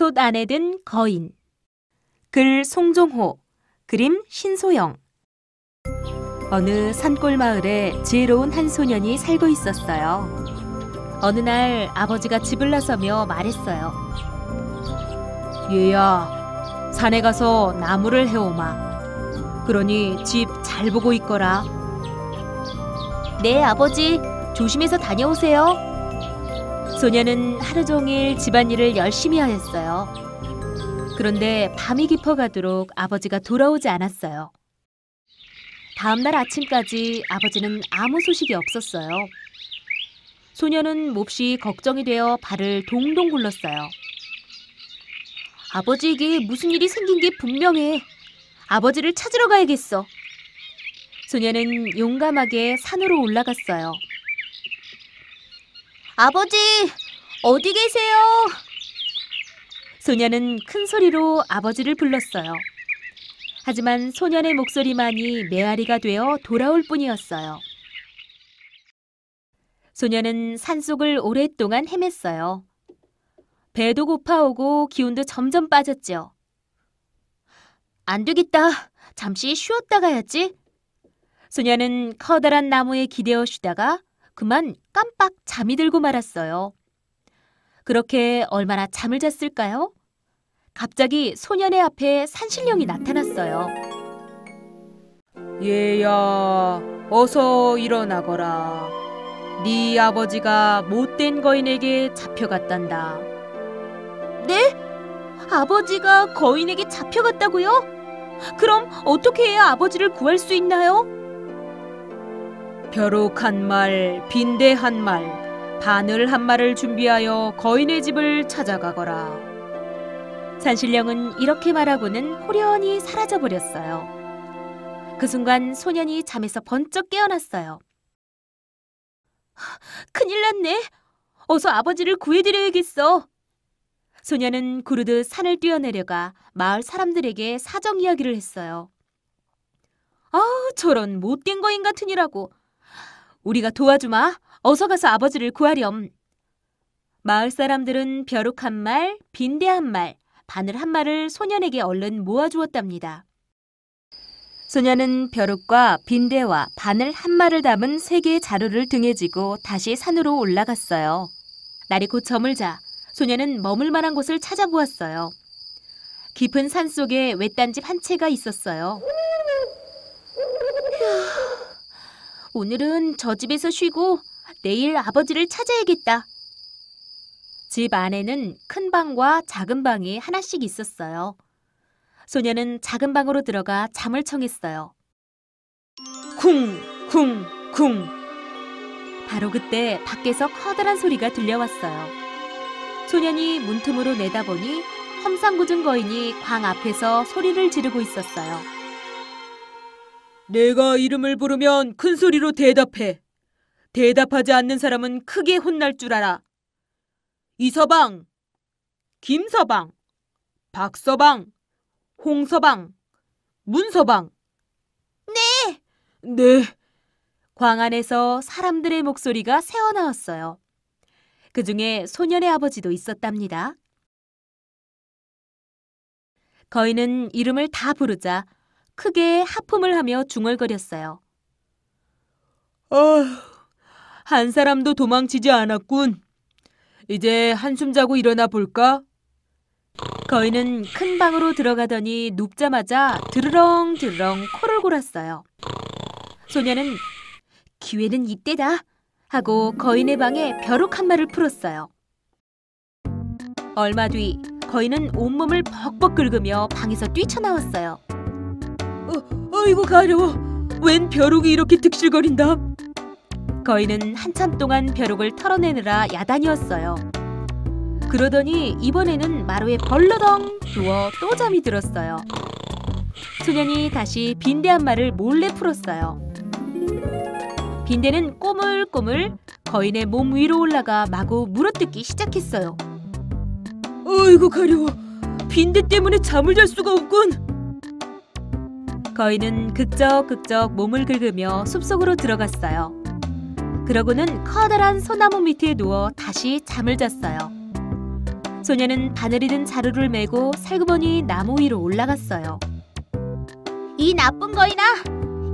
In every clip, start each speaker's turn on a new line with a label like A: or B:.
A: 솥 안에 든 거인. 글 송종호, 그림 신소영. 어느 산골 마을에 지혜로운 한 소년이 살고 있었어요. 어느 날 아버지가 집을 나서며 말했어요. 얘야, 산에 가서 나무를 해오마. 그러니 집 잘 보고 있거라. 네, 아버지. 조심해서 다녀오세요. 소년은 하루 종일 집안일을 열심히 하였어요. 그런데 밤이 깊어가도록 아버지가 돌아오지 않았어요. 다음 날 아침까지 아버지는 아무 소식이 없었어요. 소년은 몹시 걱정이 되어 발을 동동 굴렀어요. 아버지에게 무슨 일이 생긴 게 분명해. 아버지를 찾으러 가야겠어. 소년은 용감하게 산으로 올라갔어요. 아버지, 어디 계세요? 소년은 큰 소리로 아버지를 불렀어요. 하지만 소년의 목소리만이 메아리가 되어 돌아올 뿐이었어요. 소년은 산속을 오랫동안 헤맸어요. 배도 고파오고 기운도 점점 빠졌죠. 안 되겠다. 잠시 쉬었다 가야지. 소년은 커다란 나무에 기대어 쉬다가 그만 깜빡 잠이 들고 말았어요. 그렇게 얼마나 잠을 잤을까요? 갑자기 소년의 앞에 산신령이 나타났어요. 얘야, 어서 일어나거라. 네 아버지가 못된 거인에게 잡혀갔단다. 네? 아버지가 거인에게 잡혀갔다고요? 그럼 어떻게 해야 아버지를 구할 수 있나요? 벼룩 한 말, 빈대 한 말, 바늘 한 말을 준비하여 거인의 집을 찾아가거라. 산신령은 이렇게 말하고는 호련히 사라져버렸어요. 그 순간 소년이 잠에서 번쩍 깨어났어요. 큰일 났네. 어서 아버지를 구해드려야겠어. 소년은 구르듯 산을 뛰어내려가 마을 사람들에게 사정 이야기를 했어요. 저런 못된 거인 같으니라고. 우리가 도와주마. 어서 가서 아버지를 구하렴. 마을 사람들은 벼룩 한 말, 빈대 한 말, 바늘 한 말을 소년에게 얼른 모아주었답니다. 소년은 벼룩과 빈대와 바늘 한 말을 담은 3개의 자루를 등에 지고 다시 산으로 올라갔어요. 날이 곧 저물자 소년은 머물 만한 곳을 찾아보았어요. 깊은 산속에 외딴 집 한 채가 있었어요. 오늘은 저 집에서 쉬고 내일 아버지를 찾아야겠다. 집 안에는 큰 방과 작은 방이 하나씩 있었어요. 소년은 작은 방으로 들어가 잠을 청했어요. 쿵! 쿵! 쿵! 바로 그때 밖에서 커다란 소리가 들려왔어요. 소년이 문틈으로 내다보니 험상궂은 거인이 광 앞에서 소리를 지르고 있었어요. 내가 이름을 부르면 큰 소리로 대답해. 대답하지 않는 사람은 크게 혼날 줄 알아. 이서방, 김서방, 박서방, 홍서방, 문서방. 네! 네. 광 안에서 사람들의 목소리가 새어나왔어요. 그중에 소년의 아버지도 있었답니다. 거인은 이름을 다 부르자 크게 하품을 하며 중얼거렸어요. 한 사람도 도망치지 않았군. 이제 한숨 자고 일어나 볼까? 거인은 큰 방으로 들어가더니 눕자마자 드르렁 드르렁 코를 골았어요. 소년은 기회는 이때다 하고 거인의 방에 벼룩 한 말을 풀었어요. 얼마 뒤 거인은 온몸을 벅벅 긁으며 방에서 뛰쳐나왔어요. 아이고 가려워. 웬 벼룩이 이렇게 득실거린다. 거인은 한참 동안 벼룩을 털어내느라 야단이었어요. 그러더니 이번에는 마루에 벌러덩 누워 또 잠이 들었어요. 소년이 다시 빈대 한 말을 몰래 풀었어요. 빈대는 꼬물꼬물 거인의 몸 위로 올라가 마구 물어뜯기 시작했어요. 어이구 가려워. 빈대 때문에 잠을 잘 수가 없군. 거인은 극적극적 몸을 긁으며 숲속으로 들어갔어요. 그러고는 커다란 소나무 밑에 누워 다시 잠을 잤어요. 소녀는 바늘이 든 자루를 메고 살그머니 나무 위로 올라갔어요. 이 나쁜 거인아!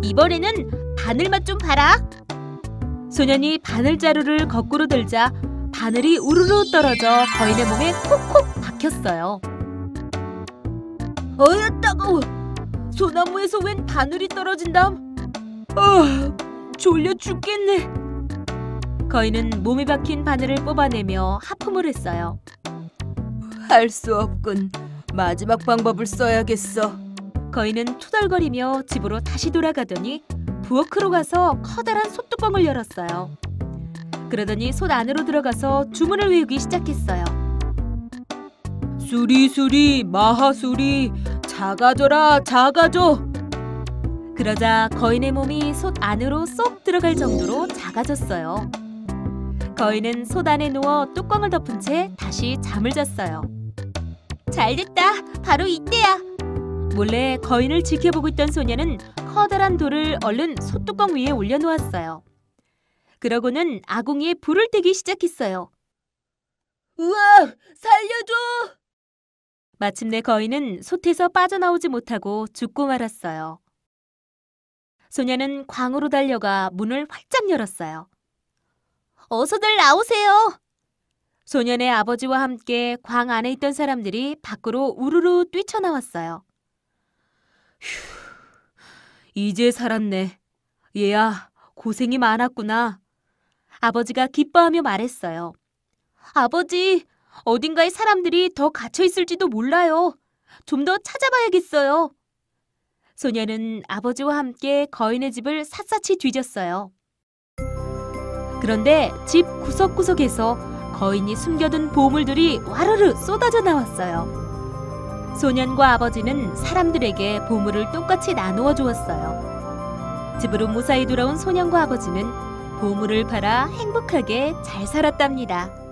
A: 이번에는 바늘 맛 좀 봐라! 소년이 바늘자루를 거꾸로 들자 바늘이 우르르 떨어져 거인의 몸에 콕콕 박혔어요. 어휴, 따가워! 소나무에서 웬 바늘이 떨어진담? 졸려 죽겠네. 거인은 몸에 박힌 바늘을 뽑아내며 하품을 했어요.
B: 할 수 없군. 마지막 방법을 써야겠어.
A: 거인은 투덜거리며 집으로 다시 돌아가더니 부엌으로 가서 커다란 솥뚜껑을 열었어요. 그러더니 솥 안으로 들어가서 주문을 외우기 시작했어요.
B: 수리수리 마하수리 작아져라 작아져.
A: 그러자 거인의 몸이 솥 안으로 쏙 들어갈 정도로 작아졌어요. 거인은 솥 안에 누워 뚜껑을 덮은 채 다시 잠을 잤어요. 잘됐다. 바로 이때야. 몰래 거인을 지켜보고 있던 소녀는 커다란 돌을 얼른 솥뚜껑 위에 올려놓았어요. 그러고는 아궁이에 불을 떼기 시작했어요.
B: 우와! 살려줘!
A: 마침내 거인은 솥에서 빠져나오지 못하고 죽고 말았어요. 소녀는 광으로 달려가 문을 활짝 열었어요. 어서들 나오세요. 소년의 아버지와 함께 광 안에 있던 사람들이 밖으로 우르르 뛰쳐나왔어요.
B: 휴, 이제 살았네. 얘야, 고생이 많았구나.
A: 아버지가 기뻐하며 말했어요. 아버지, 어딘가에 사람들이 더 갇혀 있을지도 몰라요. 좀 더 찾아봐야겠어요. 소녀는 아버지와 함께 거인의 집을 샅샅이 뒤졌어요. 그런데 집 구석구석에서 거인이 숨겨둔 보물들이 와르르 쏟아져 나왔어요. 소년과 아버지는 사람들에게 보물을 똑같이 나누어 주었어요. 집으로 무사히 돌아온 소년과 아버지는 보물을 팔아 행복하게 잘 살았답니다.